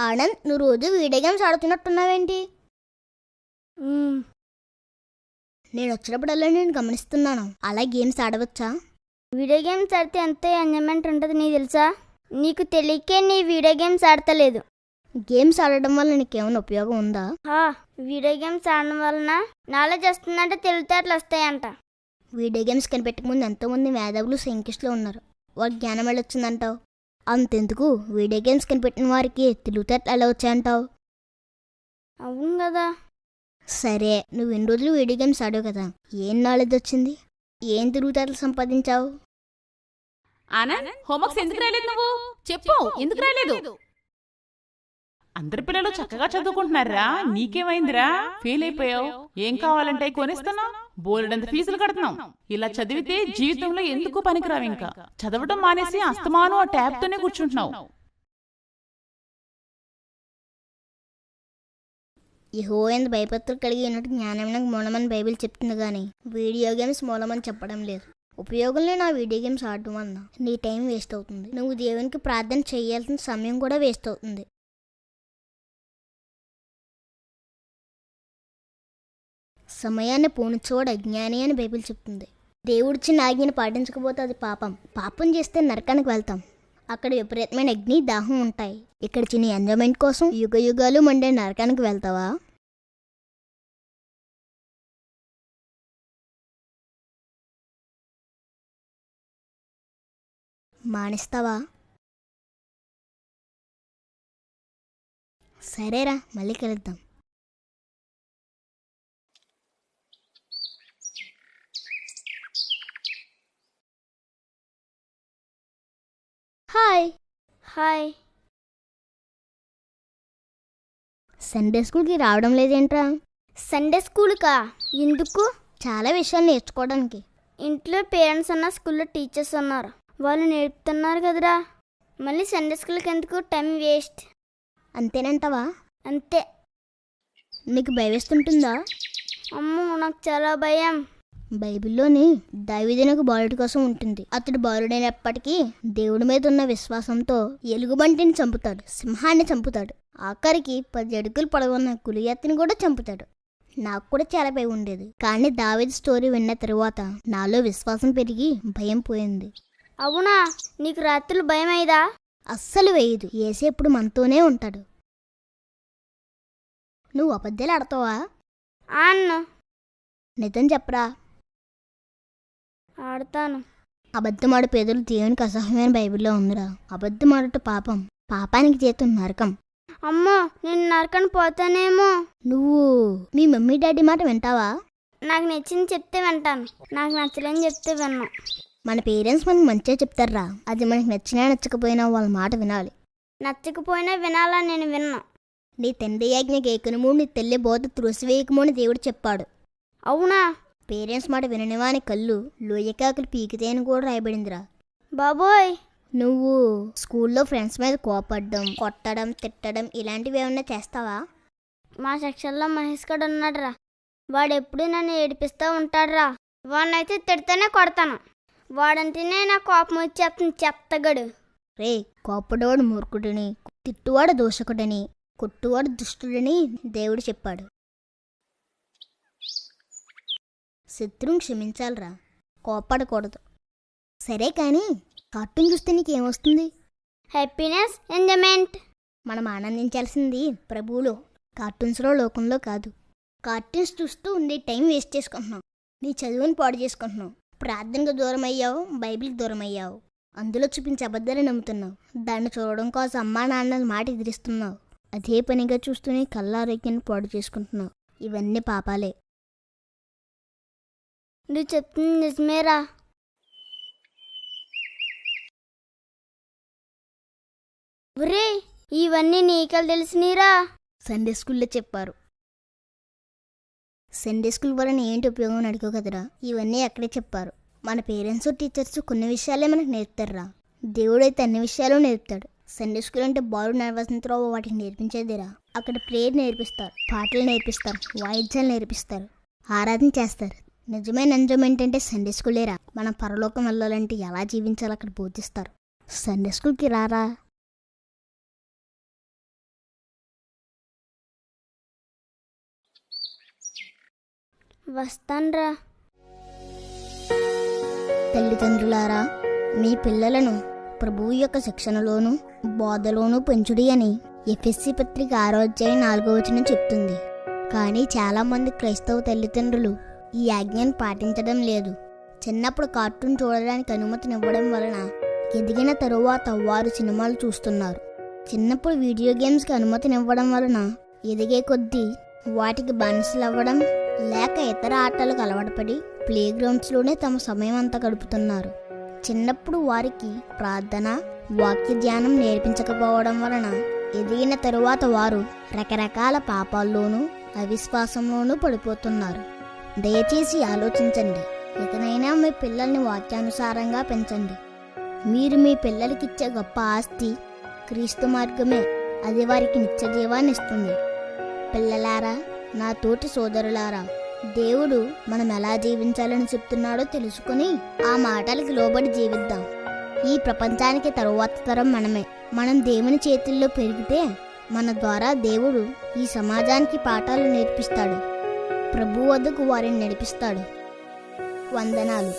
ఆనంద్, నువ్వు రోజు video games ఆడుతున్నట్టున్నావేంటి? నేను వచ్చినప్పుడల్లా నేను గమనిస్తున్నాను. అలా గేమ్స్ ఆడవచ్చా? వీడియో గేమ్స్ ఆడితే ఎంతో ఎంజాయ్మెంట్ ఉంటుంది, నీకు తెలుసా? నీకు తెలియకే నీ వీడియో గేమ్స్ ఆడతలేదు. గేమ్స్ ఆడడం వల్ల నీకేమైనా ఉపయోగం ఉందా? వీడియో గేమ్స్ ఆడడం వలన నాలెడ్జ్ వస్తుందంట, తెలివితేటలు వస్తాయంట. వీడియో గేమ్స్ కనిపెట్టక ముందు ఎంతోమంది మేధావులు సైంటిస్టులు ఉన్నారు. వారికి జ్ఞానం వెళ్ళొచ్చిందంటావు? అంతెందుకు, వీడియో గేమ్స్ కనిపెట్టిన వారికి తెలివితేటలు ఎలా వచ్చాయంటావు? అవును కదా. సరే, నువ్వు ఎన్ని రోజులు వీడియో గేమ్స్ ఆడావు కదా, ఏం నాలెడ్జ్ వచ్చింది? ఏం తెలివితేటలు సంపాదించావు? ఆనంద్, హోంవర్క్స్ ఎందుకు రాలేదు? నువ్వు చెప్పు, ఎందుకు రాలేదు? అందరి పిల్లలు చక్కగా చదువుకుంటున్నారా, నీకేమైందిరా? ఫెయిల్ అయిపోయావు. ఏం కావాలంటే కొనిస్తున్నా, బోలెడంత ఫీజులు కడుతున్నాం. ఇలా చదివితే జీవితంలో ఎందుకు పనికిరావు. ఇంకా చదవటం మానేసి అస్తమాను ఆ ట్యాబ్ తోనే కూర్చుంటున్నావు. యెహోవా భయభక్తులు కలిగి ఉన్నట్టు జ్ఞానమైన మూలమని బైబిల్ చెప్తుంది, కానీ వీడియో గేమ్స్ మూలమని చెప్పడం లేదు. ఉపయోగం లేని ఆ వీడియో గేమ్స్ ఆడటం వలన నీ టైం వేస్ట్ అవుతుంది. నువ్వు దేవునికి ప్రార్థన చేయాల్సిన సమయం కూడా వేస్ట్ అవుతుంది. సమయాన్ని పోనిచ్చేవాడు అజ్ఞాని అని బైబిల్ చెప్తుంది. దేవుడిచ్చిన ఆజ్ఞను పాటించకపోతే అది పాపం. పాపం చేస్తే నరకానికి వెళ్తాం. అక్కడ విపరీతమైన అగ్ని, దాహం ఉంటాయి. ఇక్కడ చిన్న ఎంజాయ్మెంట్ కోసం యుగ యుగాలు మండే నరకానికి వెళ్తావా? మానేస్తావా? సరేరా, మళ్ళీ కలుద్దాం. హాయ్. హాయ్. సండే స్కూల్కి రావడం లేదేంట్రా? సండే స్కూల్కా? ఎందుకు? చాలా విషయాలు నేర్చుకోవడానికి. ఇంట్లో పేరెంట్స్ ఉన్నా, స్కూల్లో టీచర్స్ ఉన్నారు, వాళ్ళు నేర్పుతున్నారు కదరా. మళ్ళీ సండే స్కూల్కి ఎందుకు? Time waste. అంతేనంటావా? అంతే. నీకు భయవేస్తుంటుందా? అమ్మో, నాకు చాలా భయం. బైబిల్లోని దావీదునకు బాలుడి కోసం ఉంటుంది. అతడు బాలుడైనప్పటికీ దేవుడి మీద ఉన్న విశ్వాసంతో ఎలుగుబంటిని చంపుతాడు, సింహాన్ని చంపుతాడు, ఆఖరికి 10 అడుగులు పొడవున్న గులియాత్ని కూడా చంపుతాడు. నాకు కూడా చాలా భయం ఉండేది, కానీ దావీదు స్టోరీ విన్న తరువాత నాలో విశ్వాసం పెరిగి భయం పోయింది. అవునా? నీకు రాత్రులు భయం అయ్యదా? అస్సలు వేయదు. యేసు ఎప్పుడు మనతోనే ఉంటాడు. నువ్వు అబద్ధాలు ఆడతావా? అన్న, నిజం చెప్పరా? ఆడతాను. అబద్ధమాడు పేదలు దేవునికి అసహ్యమైన బైబిల్లో ఉందిరా. అబద్ధమాడట పాపం, పాపానికి జీతం నరకం. అమ్మో, నేను నరకని పోతానేమో. నువ్వు మీ మమ్మీ డాడీ మాట వింటావా? నాకు నచ్చింది చెప్తే వింటాను, నాకు నచ్చలేని చెప్తే విన్నా. మన పేరెంట్స్ మనకు మంచిగా చెప్తారా, అది మనకి నచ్చినా నచ్చకపోయినా వాళ్ళ మాట వినాలి. నచ్చకపోయినా వినాలా? నేను విన్నా. నీ తండ్రి ఆజ్ఞకి ఏకనము, నీ తల్లి బోధ త్రోసివేయకము అని దేవుడు చెప్పాడు. అవునా? పేరెంట్స్ మాట విననివాని కళ్ళు లోయకాకులు పీకితే అని కూడా రాయబడిందిరా. బాబోయ్. నువ్వు స్కూల్లో ఫ్రెండ్స్ మీద కోపడడం, కొట్టడం, తిట్టడం ఇలాంటివి ఏమన్నా చేస్తావా? మా సెక్షన్లో మహేష్ గడు ఉన్నాడురా, వాడు ఎప్పుడు నన్ను ఏడిపిస్తూ ఉంటాడురా. వాడినైతే తిడితేనే కొడతాను, వాడంటేనే నాకు కోపం వచ్చేస్తుంది, చెత్తగడు. రే, కోపడవాడు మూర్ఖుడని, తిట్టువాడు దోషకుడని, కొట్టువాడు దుష్టుడని దేవుడు చెప్పాడు. శత్రువుని క్షమించాలరా, కోపడకూడదు. సరే కానీ కార్టూన్ చూస్తే నీకేమొస్తుంది? Happiness, enjoyment. మనం ఆనందించాల్సింది ప్రభువులో, కార్టూన్స్లో, లోకంలో కాదు. కార్టూన్స్ చూస్తూ నీ టైం వేస్ట్ చేసుకుంటున్నావు, నీ చదువుని పాడు చేసుకుంటున్నావు, ప్రార్థనకు దూరం అయ్యావు, బైబిల్కి దూరం అయ్యావు. అందులో చూపించే అబద్ధాన్ని నమ్ముతున్నావు, దాన్ని చూడడం కోసం అమ్మా నాన్నల మాట ఎదిరిస్తున్నావు. అదే పనిగా చూస్తూనే కళ్ళ ఆరోగ్యాన్ని పాడు చేసుకుంటున్నావు. ఇవన్నీ పాపాలే. నువ్వు చెప్తుంది నిజమేరా. ఒరే, ఇవన్నీ నీకలు తెలిసినీరా? సండే స్కూల్లో చెప్పారు. సండే స్కూల్ వలన ఏంటి ఉపయోగం అని అడిగావు కదరా, ఇవన్నీ అక్కడే చెప్పారు. మన పేరెంట్స్, టీచర్స్ కొన్ని విషయాలే మనకు నేర్పుతారురా. దేవుడైతే అన్ని విషయాలు నేర్పుతాడు. సండే స్కూల్ అంటే బాలు నర్వసంతరావు వాటికి నేర్పించేదిరా. అక్కడ ప్రేయర్ నేర్పిస్తారు, పాటలు నేర్పిస్తారు, వాయిద్యాలు నేర్పిస్తారు, ఆరాధన చేస్తారు. నిజమైన ఎంజాయ్మెంట్ అంటే సండే స్కూలేరా. మనం పరలోకం వెళ్ళాలంటే ఎలా జీవించాలో అక్కడ బోధిస్తారు. సండే స్కూల్కి రారా. వస్తానురా. తల్లిదండ్రులారా, మీ పిల్లలను ప్రభువు యొక్క శిక్షణలోను బోధలోనూ పెంచుడి అని ఎఫెసీ పత్రిక 6:4 చెప్తుంది. కానీ చాలామంది క్రైస్తవ తల్లిదండ్రులు ఈ ఆజ్ఞను పాటించడం లేదు. చిన్నప్పుడు కార్టూన్ చూడడానికి అనుమతినివ్వడం వలన ఎదిగిన తరువాత వారు సినిమాలు చూస్తున్నారు. చిన్నప్పుడు వీడియో గేమ్స్కి అనుమతినివ్వడం వలన ఎదిగే కొద్దీ వాటికి బానిసలు అవ్వడం లేక ఇతర ఆటలకు అలవాటుపడి ప్లేగ్రౌండ్స్లోనే తమ సమయం అంతా గడుపుతున్నారు. చిన్నప్పుడు వారికి ప్రార్థన వాక్య ధ్యానం నేర్పించకపోవడం వలన ఎదిగిన తరువాత వారు రకరకాల పాపాల్లోనూ అవిశ్వాసంలోనూ పడిపోతున్నారు. దయచేసి ఆలోచించండి. ఇకనైనా మీ పిల్లల్ని వాక్యానుసారంగా పెంచండి. మీరు మీ పిల్లలకిచ్చే గొప్ప ఆస్తి క్రీస్తు మార్గమే. అది వారికి నిత్య జీవాన్ని ఇస్తుంది. పిల్లలారా, నా తోటి సోదరులారా, దేవుడు మనం ఎలా జీవించాలని చెప్తున్నాడో తెలుసుకుని ఆ మాటలకి లోబడి జీవిద్దాం. ఈ ప్రపంచానికి తరువాత తరం మనమే. మనం దేవుని చేతుల్లో పెరిగితే మన ద్వారా దేవుడు ఈ సమాజానికి పాఠాలు నేర్పిస్తాడు. ప్రభు వద్దకు వారిని నడిపిస్తాడు. వందనాలు.